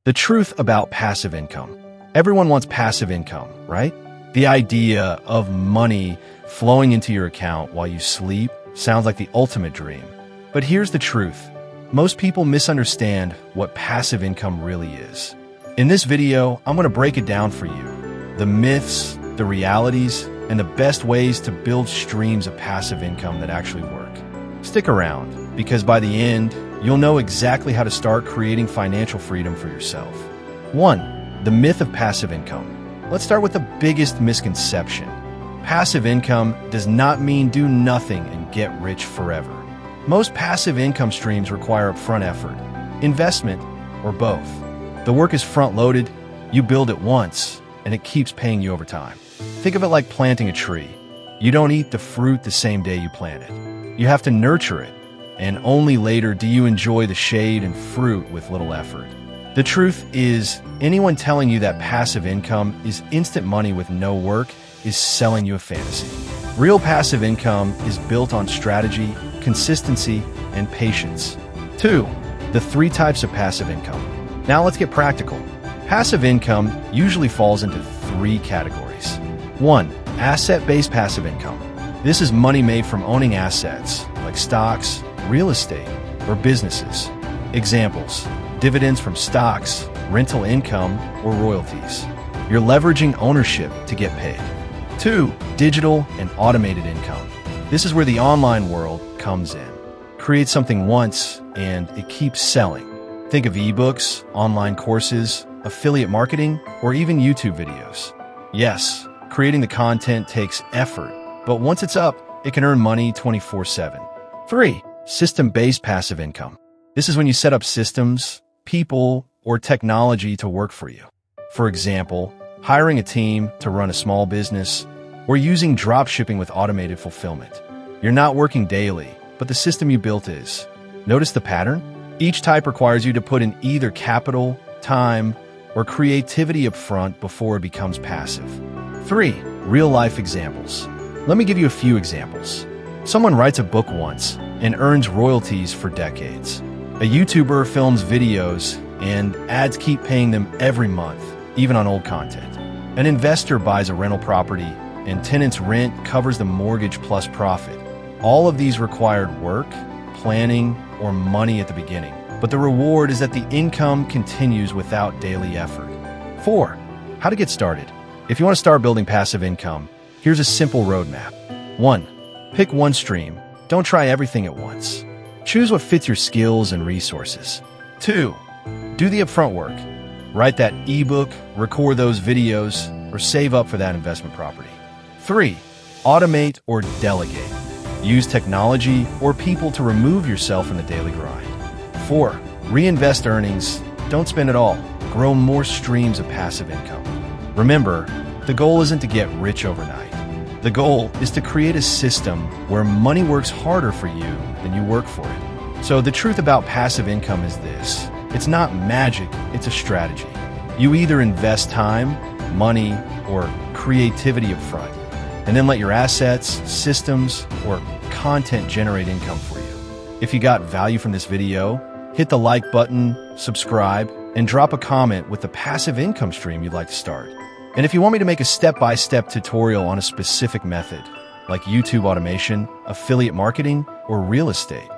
The truth about passive income. Everyone wants passive income, right? The idea of money flowing into your account while you sleep sounds like the ultimate dream. But here's the truth. Most people misunderstand what passive income really is. In this video, I'm going to break it down for you. The myths, the realities, and the best ways to build streams of passive income that actually work. Stick around, because by the end, you'll know exactly how to start creating financial freedom for yourself. 1. The myth of passive income. Let's start with the biggest misconception. Passive income does not mean do nothing and get rich forever. Most passive income streams require upfront effort, investment, or both. The work is front-loaded, you build it once, and it keeps paying you over time. Think of it like planting a tree. You don't eat the fruit the same day you plant it. You have to nurture it, and only later do you enjoy the shade and fruit with little effort. The truth is, anyone telling you that passive income is instant money with no work is selling you a fantasy. Real passive income is built on strategy, consistency, and patience. 2. The 3 types of passive income. Now let's get practical. Passive income usually falls into 3 categories. 1. Asset-based passive income. This is money made from owning assets, like stocks, real estate, or businesses. Examples: dividends from stocks, rental income, or royalties. You're leveraging ownership to get paid. 2. Digital and automated income. This is where the online world comes in. Create something once, and it keeps selling. Think of ebooks, online courses, affiliate marketing, or even YouTube videos. Yes, creating the content takes effort, but once it's up, it can earn money 24/7. 3. System-based passive income. This is when you set up systems, people, or technology to work for you. For example, hiring a team to run a small business, or using dropshipping with automated fulfillment. You're not working daily, but the system you built is. Notice the pattern? Each type requires you to put in either capital, time, or creativity up front before it becomes passive. 3. Real-life examples. Let me give you a few examples. Someone writes a book once and earns royalties for decades. A YouTuber films videos and ads keep paying them every month, even on old content. An investor buys a rental property and tenant's rent covers the mortgage plus profit. All of these required work, planning, or money at the beginning, but the reward is that the income continues without daily effort. 4. How to get started. If you want to start building passive income, here's a simple roadmap. 1. Pick one stream. Don't try everything at once. Choose what fits your skills and resources. 2. Do the upfront work. Write that ebook, record those videos, or save up for that investment property. 3. Automate or delegate. Use technology or people to remove yourself from the daily grind. 4. Reinvest earnings. Don't spend it all. Grow more streams of passive income. Remember, the goal isn't to get rich overnight. The goal is to create a system where money works harder for you than you work for it. So the truth about passive income is this. It's not magic, it's a strategy. You either invest time, money, or creativity up front, and then let your assets, systems, or content generate income for you. If you got value from this video, hit the like button, subscribe, and drop a comment with the passive income stream you'd like to start. And if you want me to make a step-by-step tutorial on a specific method, like YouTube automation, affiliate marketing, or real estate,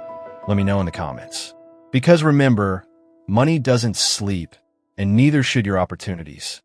let me know in the comments. Because remember, money doesn't sleep, and neither should your opportunities.